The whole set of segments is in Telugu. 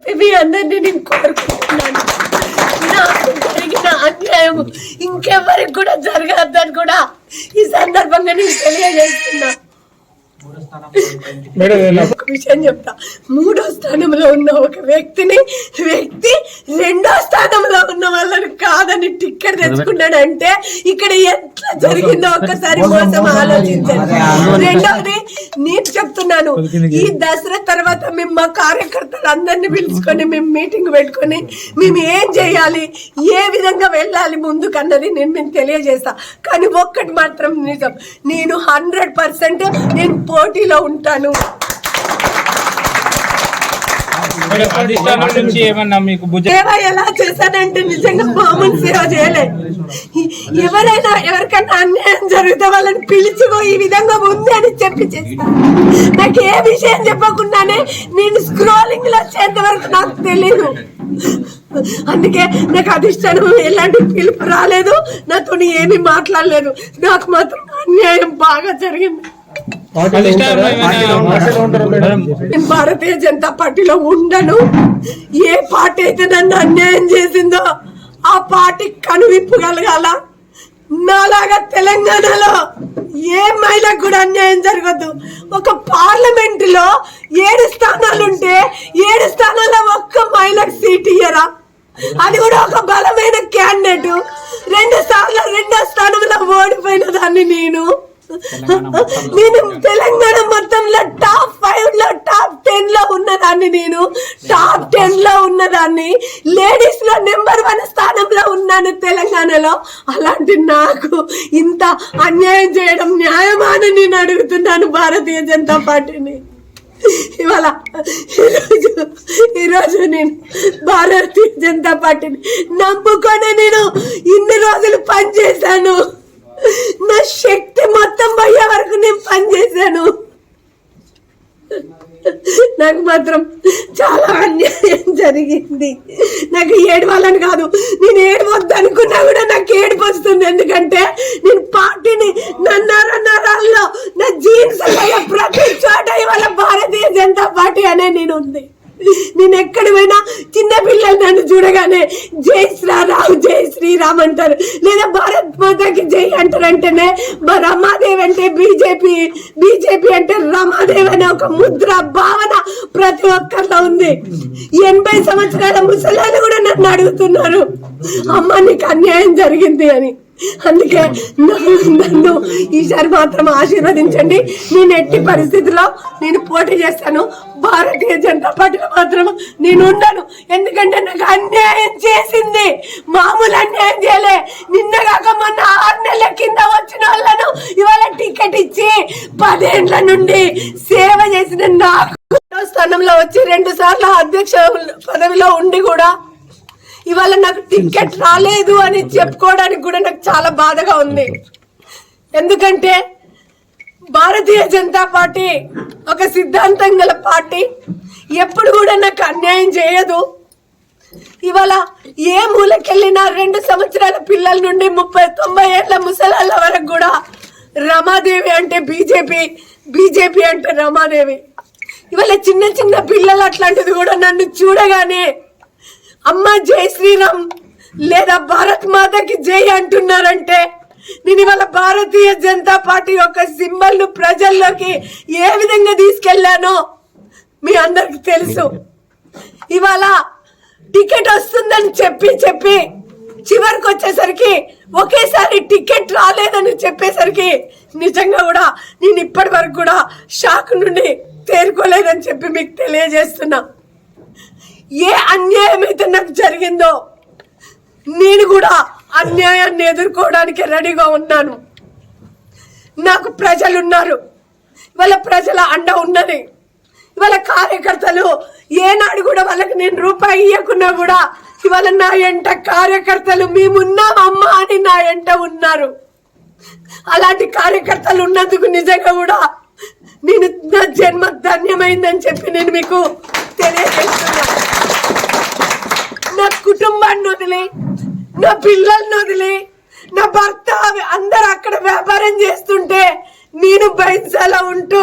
మీ అందరినీ నేను కోరుకుంటున్నాను. నాకు జరిగిన అన్యాయం ఇంకెవరికి కూడా జరగద్దని కూడా ఈ సందర్భంగా నేను తెలియజేస్తున్నా. ఒక విషయం చెప్తా, 3వ స్థానంలో ఉన్న ఒక వ్యక్తి 2వ స్థానంలో ఉన్న వాళ్ళని కాదని టికెట్ తెచ్చుకున్నాడంటే ఇక్కడ ఎట్లా జరిగిందో ఒక్కసారి మోసం ఆలోచించండి. రెండవది నేను చెప్తున్నాను, ఈ దసరా తర్వాత మేము మా కార్యకర్తలు అందరినీ పిలుచుకొని మేము మీటింగ్ పెట్టుకొని మేము ఏం చేయాలి, ఏ విధంగా వెళ్ళాలి ముందుకన్నది నేను తెలియజేస్తా. కానీ ఒక్కటి మాత్రం నిజం, నేను 100% నేను పోటీలో ఉంటాను. సేవ ఎలా చేశానంటే నిజంగా మామూలు సేవ చేయలే. ఎవరికైనా అన్యాయం జరిగితే వాళ్ళని పిలిచిగో ఈ విధంగా ఉంది అని చెప్పి చేస్తాను. నాకు ఏ విషయం చెప్పకుండానే నేను స్క్రోలింగ్ లో వచ్చేంత వరకు నాకు తెలీదు. అందుకే నాకు అధిష్టానం ఎలాంటి పిలుపు రాలేదు, నాతో ఏమీ మాట్లాడలేదు. నాకు మాత్రం అన్యాయం బాగా జరిగింది. భారతీయ జనతా పార్టీలో ఉండను. ఏ పార్టీ అయితే నన్ను అన్యాయం చేసిందో ఆ పార్టీ కనువిప్పు కలగాల. నాలాగా తెలంగాణలో ఏ మహిళకు కూడా అన్యాయం జరగద్దు. ఒక పార్లమెంట్ లో 7 స్థానాలుంటే 7 స్థానాల్లో ఒక్క మహిళకు సీట్ ఇయ్యరా? అది కూడా ఒక బలమైన క్యాండిడేట్ 2 సార్లు 2వ స్థానంలో ఓడిపోయిన దాన్ని నేను తెలంగాణ మొత్తంలో టాప్ 5 లో టాప్ 10 లో ఉన్నదాన్ని, నేను టాప్ 10 లో ఉన్నదాన్ని, లేడీస్ లో నెంబర్ 1 స్థానంలో ఉన్నాను తెలంగాణలో. అలాంటి నాకు ఇంత అన్యాయం చేయడం న్యాయమా అని నేను అడుగుతున్నాను భారతీయ జనతా పార్టీని. ఇవాళ ఈరోజు నేను భారతీయ జనతా పార్టీని నమ్ముకొని నేను ఇన్ని రోజులు పనిచేశాను. నా శక్తి మొత్తం పోయే వరకు నేను పనిచేశాను. నాకు మాత్రం చాలా అన్యాయం జరిగింది. నాకు ఏడవాలని కాదు, నేను ఏడవద్దు అనుకున్నా కూడా నాకు ఏడుపు వస్తుంది. ఎందుకంటే నేను పార్టీని నరాల్లో నా జీన్స్ ప్రతి చోట ఇవాళ భారతీయ జనతా పార్టీ అనే నేను ఉంది. నేను ఎక్కడ పోయినా చిన్న పిల్లలు నన్ను చూడగానే జై శ్రీరామ్ జై శ్రీరామ్ అంటారు, లేదా భారత్ మాతాకి జై అంటారంటేనే రమాదేవి అంటే బీజేపీ అంటే రమాదేవి అనే ఒక ముద్ర భావన ప్రతి ఒక్కరిలో ఉంది. 80 సంవత్సరాల ముసలాలు కూడా నన్ను అడుగుతున్నారు, అమ్మ నీకు అన్యాయం జరిగింది అని. అందుకే నన్ను ఈసారి మాత్రం ఆశీర్వదించండి. నేను ఎట్టి పరిస్థితుల్లో నేను పోటీ చేస్తాను. భారతీయ జనతా పార్టీలో మాత్రం నేను ఉండను. ఎందుకంటే నాకు అన్యాయం చేసింది, మామూలు అన్యాయం చేయలే. నిన్నగాక మొన్న 6 నెలల కింద వచ్చిన వాళ్ళను ఇవాళ టికెట్ ఇచ్చి 10 ఏళ్ల నుండి సేవ చేసిన నాకు స్థానంలో వచ్చి 2 సార్లు అధ్యక్ష పదవిలో ఉండి కూడా ఇవాళ నాకు టికెట్ రాలేదు అని చెప్పుకోవడానికి కూడా నాకు చాలా బాధగా ఉంది. ఎందుకంటే భారతీయ జనతా పార్టీ ఒక సిద్ధాంతం గల పార్టీ, ఎప్పుడు కూడా నాకు అన్యాయం చేయదు. ఇవాళ ఏ మూలకెళ్ళినా 2 సంవత్సరాల పిల్లల నుండి 30-90 ఏళ్ల ముసలాళ్ళ వరకు కూడా రమాదేవి అంటే బీజేపీ అంటే రమాదేవి. ఇవాళ చిన్న చిన్న పిల్లలు అట్లాంటిది కూడా నన్ను చూడగానే అమ్మ జై శ్రీరామ్ లేదా భారత్ మాతకి జై అంటున్నారంటే నేను ఇవాళ భారతీయ జనతా పార్టీ యొక్క సింబల్ ను ప్రజల్లోకి ఏ విధంగా తీసుకెళ్లానో మీ అందరికి తెలుసు. ఇవాళ టికెట్ వస్తుందని చెప్పి చివరికి వచ్చేసరికి ఒకేసారి టికెట్ రాలేదని చెప్పేసరికి నిజంగా కూడా నేను ఇప్పటి వరకు కూడా షాక్ నుండి తేరుకోలేదని చెప్పి మీకు తెలియజేస్తున్నా. ఏ అన్యాయం అయితే నాకు జరిగిందో నేను కూడా అన్యాయాన్ని ఎదుర్కోవడానికి రెడీగా ఉన్నాను. నాకు ప్రజలు ఉన్నారు, ఇవాళ ప్రజల అండ ఉన్నది. ఇవాళ కార్యకర్తలు ఏనాడు కూడా వాళ్ళకి నేను రూపాయి ఇవ్వకున్నా కూడా ఇవాళ నా ఎంట కార్యకర్తలు మేమున్నాం అమ్మ అని నా ఎంట ఉన్నారు. అలాంటి కార్యకర్తలు ఉన్నందుకు నిజంగా కూడా నేను నా జన్మ ధన్యమైందని చెప్పి నేను మీకు తెలియజేస్తున్నా. నా కుటుంబాన్ని వదిలి, నా పిల్లల్ని వదిలి, నా భర్త అందరు అక్కడ వ్యాపారం చేస్తుంటే నేను బయటలో ఉంటూ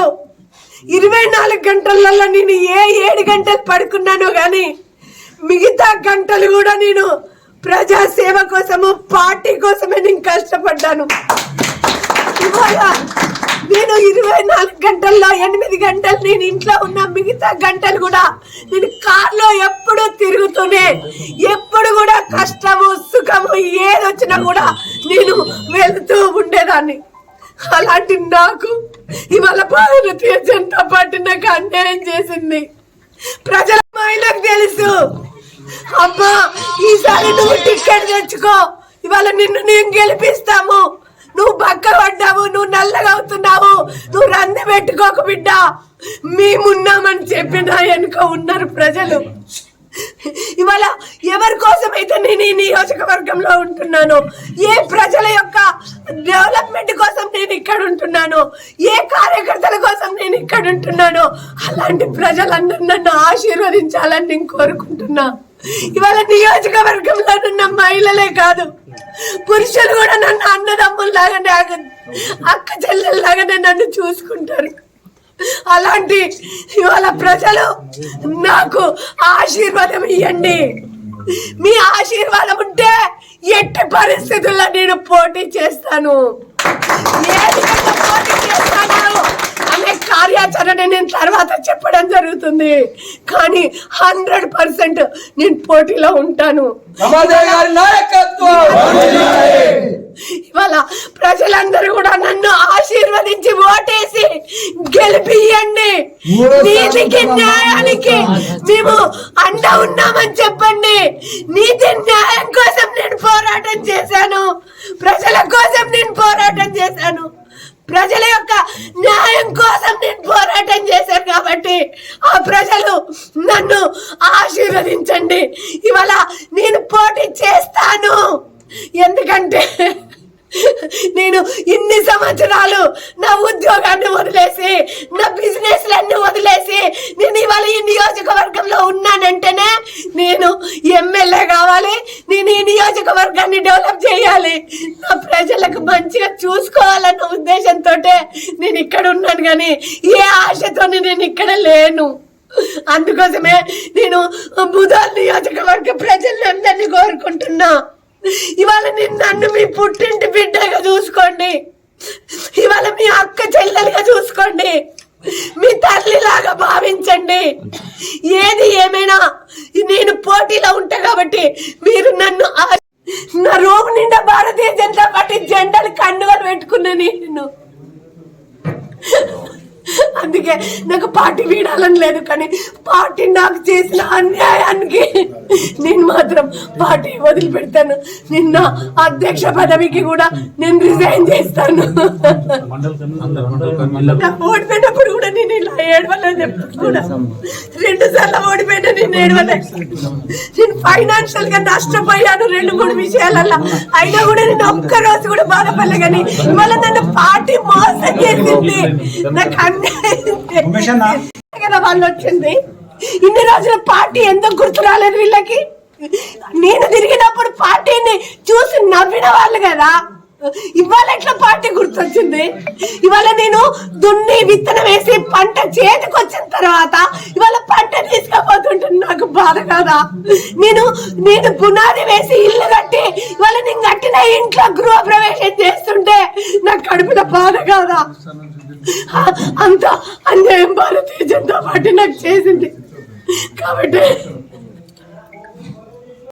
24 గంటలలో నేను 7 గంటలు పడుకున్నాను కానీ మిగతా గంటలు కూడా నేను ప్రజాసేవ కోసము, పార్టీ కోసమే నేను కష్టపడ్డాను. ఇవాళ నేను 24 గంటల్లో 8 గంటలు నేను ఇంట్లో ఉన్న, మిగతా గంటలు కూడా నేను కార్లో ఎప్పుడు తిరుగుతూనే, ఎప్పుడు కూడా కష్టము సుఖము ఏదొచ్చినా కూడా నేను వెళ్తూ ఉండేదాన్ని. అలాంటి నాకు ఇవాళ భారతీయ జనతా పార్టీ నాకు అన్యాయం చేసింది. ప్రజల మహిళకు తెలుసు, అమ్మా ఈసారి నువ్వు టికెట్ తెచ్చుకో, ఇవాళ నిన్ను నేను గెలిపిస్తాము, నువ్వు బక్క పడ్డావు, నువ్వు నల్లగా అవుతున్నావు, నువ్వు రంది పెట్టుకోక బిడ్డ, మేమున్నామని చెప్పి నా వెనుక ఉన్నారు ప్రజలు. ఇవాళ ఎవరి కోసం అయితే నేను ఈ నియోజకవర్గంలో ఉంటున్నాను, ఏ ప్రజల యొక్క డెవలప్మెంట్ కోసం నేను ఇక్కడ ఉంటున్నాను, ఏ కార్యకర్తల కోసం నేను ఇక్కడ ఉంటున్నాను, అలాంటి ప్రజలందరూ నన్ను ఆశీర్వదించాలని నేను కోరుకుంటున్నా. ఇవాళ నియోజకవర్గంలో ఉన్న మహిళలే కాదు, పురుషులు కూడా నన్ను అన్నదమ్ముల్లాగానే, అక్క చెల్లెల్లాగానే నన్ను చూసుకుంటారు. అలాంటి ఇవాళ ప్రజలు నాకు ఆశీర్వాదం ఇవ్వండి. మీ ఆశీర్వాదం ఉంటే ఎట్టి పరిస్థితుల్లో నేను పోటీ చేస్తాను. ఏ విధంగా పోటీ చేస్తాను అనే కార్యాచరణ నేను తర్వాత చెప్పడం జరుగుతుంది, కానీ 100% నేను పోటీలో ఉంటాను. ఇవాళ ప్రజలందరూ కూడా నన్ను ఆశీర్వదించి ఓటేసి గెలిపియండి. నీతికి న్యాయానికి మేము అండ ఉన్నామని చెప్పండి. నీతి న్యాయం కోసం నేను పోరాటం చేశాను, ప్రజల కోసం నేను పోరాటం చేశాను, ప్రజల యొక్క న్యాయం కోసం నేను పోరాటం చేశాను. కాబట్టి ఆ ప్రజలు నన్ను ఆశీర్వదించండి. ఇవాళ నేను పోటీ చేస్తాను, ఎందుకంటే నేను ఇన్ని సంవత్సరాలు నా ఉద్యోగాన్ని వదిలేసి, నా బిజినెస్లన్నీ వదిలేసి నేను ఇవాళ ఈ నియోజకవర్గంలో ఉన్నానంటేనే నేను ఎమ్మెల్యే కావాలి, నేను ఈ నియోజకవర్గాన్ని డెవలప్ చేయాలి, నా ప్రజలకు మంచిగా చూసుకోవాలన్న ఉద్దేశంతో నేను ఇక్కడ ఉన్నాను, కానీ ఏ ఆశతో నేను ఇక్కడ లేను. అందుకోసమే నేను బుధాన్ నియోజకవర్గ ప్రజలందరినీ కోరుకుంటున్నా, ఇవాళ నన్ను మీ పుట్టింటి బిడ్డగా చూసుకోండి, ఇవాళ మీ అక్క చెల్లెలుగా చూసుకోండి, మీ తల్లిలాగా భావించండి. ఏది ఏమైనా నేను పోటీలో ఉంటా కాబట్టి మీరు నన్ను, నా రూమ్ నిండా భారతీయ జనతా పార్టీ జెండాలు కండువలు పెట్టుకున్నా నేను. అందుకే నాకు పార్టీ వీడాలని లేదు, కానీ పార్టీ నాకు చేసిన అన్యాయానికి నేను మాత్రం పార్టీ వదిలిపెడతాను. నిన్న అధ్యక్ష పదవికి కూడా నేను రిజైన్ చేస్తాను. ఓడిపోయినప్పుడు కూడా నేను ఇలా ఏడవలేదు, కూడా 2 సార్లు ఓడిపోయినా నేను ఏడవలేదు. నేను ఫైనాన్షియల్ గా నష్టపోయాను 2-3 విషయాలలో, అయినా కూడా నేను ఒక్కరోజు కూడా బాధపడలే. కానీ ఇవాళ నన్ను పార్టీ మోసం చేసింది, నాకు కదా వాళ్ళు వచ్చింది. ఇన్ని రోజుల పార్టీ ఎందుకు గుర్తు రాలేదు వీళ్ళకి? నేను తిరిగినప్పుడు పార్టీని చూసి నవ్విన వాళ్ళు కదా, ఇవాళ ఎట్లా పార్టీ గుర్తొచ్చింది? ఇవాళ నేను దున్ని విత్తనం వేసి పంట చేతికి వచ్చిన తర్వాత ఇవాళ పంట తీసుకపోతుంటే నాకు బాధ కాదా? నేను పునాది వేసి ఇల్లు కట్టి ఇవాళ నేను కట్టిన ఇంట్లో గృహ ప్రవేశం చేస్తుంటే నాకు కడుపున బాధ కాదా? అంత అన్యాయం భారతీయ జనతా పార్టీ నాకు చేసింది. కాబట్టి